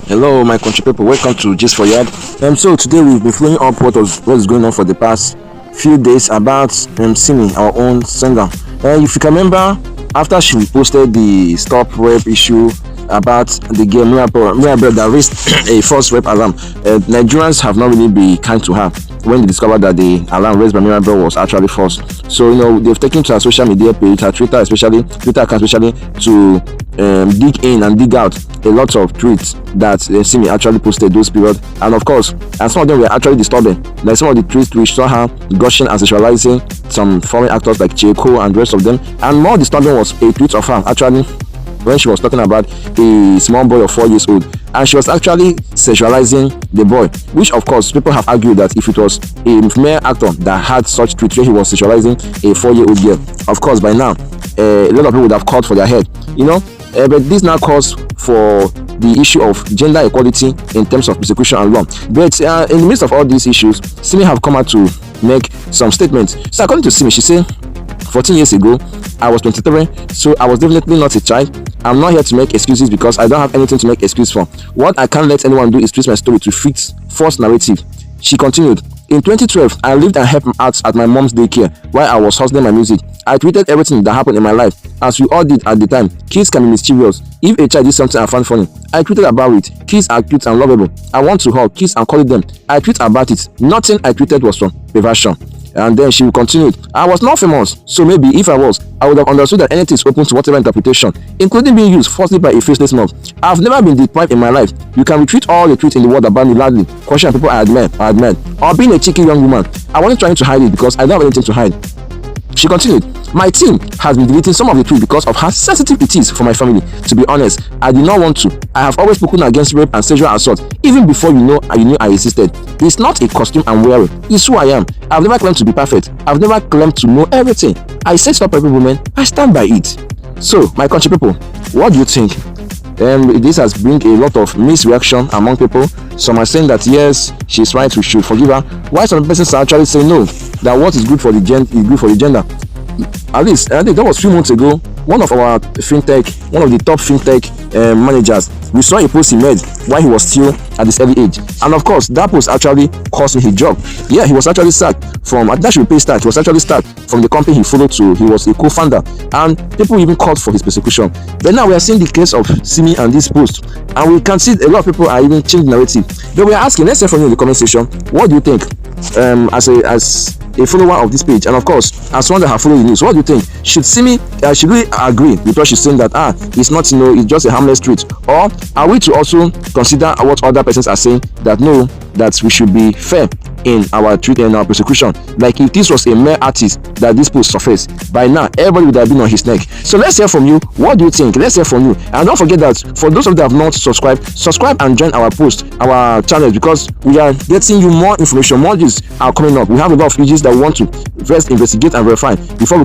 Hello, my country people. Welcome to Just for Yard. So today we've been following up what is going on for the past few days about Simi, our own singer. If you can remember, after she posted the stop rape issue about the girl Mirabel that raised a false rape alarm, Nigerians have not really been kind to her when they discovered that the alarm raised by Mirabel was actually false. So they've taken to her social media page, her Twitter account especially, to dig in and dig out a lot of tweets that Simi actually posted those period, and of course, and some of them were actually disturbing. Like some of the tweets which saw her gushing and sexualizing some foreign actors like Cheko and the rest of them, and more disturbing was a tweet of her actually when she was talking about a small boy of 4 years old, and she was actually sexualizing the boy, which of course people have argued that if it was a male actor that had such tweets where he was sexualizing a 4-year-old girl, of course by now a lot of people would have called for their head, but this now calls for the issue of gender equality in terms of persecution and law. But in the midst of all these issues, Simi have come out to make some statements. So according to Simi, she said 14 years ago I was 23, so I was definitely not a child. I'm not here to make excuses because I don't have anything to make excuse for. What I can't let anyone do is twist my story to fit false narrative. She continued, in 2012, I lived and helped out at my mom's daycare while I was hustling my music. I tweeted everything that happened in my life, as we all did at the time. Kids can be mischievous. If a child did something I found funny, I tweeted about it. Kids are cute and lovable. I want to hug kids and call them. I tweet about it. Nothing I tweeted was from perversion. And then she continued, I was not famous, so maybe if I was, I would have understood that anything is open to whatever interpretation, including being used falsely by a faceless mob. I've never been deprived in my life. You can retweet all the tweets in the world about me loudly, question people I admire, or being a cheeky young woman. I wasn't trying to hide it because I don't have anything to hide. She continued, my team has been deleting some of the tweets because of how sensitive it is for my family. To be honest, I did not want to. I have always spoken against rape and sexual assault, even before you knew I existed. It's not a costume I'm wearing. It's who I am. I've never claimed to be perfect. I've never claimed to know everything. I say stop every woman. I stand by it. So, my country people, what do you think? This has bring a lot of misreaction among people. Some are saying that yes, she's right, we should forgive her, while some persons are actually saying no, that what is good for the gender is good for the gender. At least I think that was a few months ago, one of the top fintech managers, we saw a post he made while he was still at this early age, and of course that post actually cost him his job. Yeah, he was actually sacked from that should pay start. He was actually sacked from the company he followed to. He was a co-founder, and people even called for his persecution. But now we are seeing the case of Simi and this post, and we can see a lot of people are even changing the narrative. But we are asking, let's hear from you in the comment section. What do you think? As a follower of this page, and of course as one that have followed the news, what do you think? Should Simi should we agree with what she's saying that it's not it's just a harmless tweet, or are we to also consider what other persons are saying that no, that we should be fair in our treat and our persecution? Like if this was a mere artist that this post surfaced, by now everybody would have been on his neck. So let's hear from you. What do you think? Let's hear from you. And don't forget that for those of you that have not subscribe and join our our channel, because we are getting you more information. More news are coming up. We have a lot of images that we want to first investigate and verify before we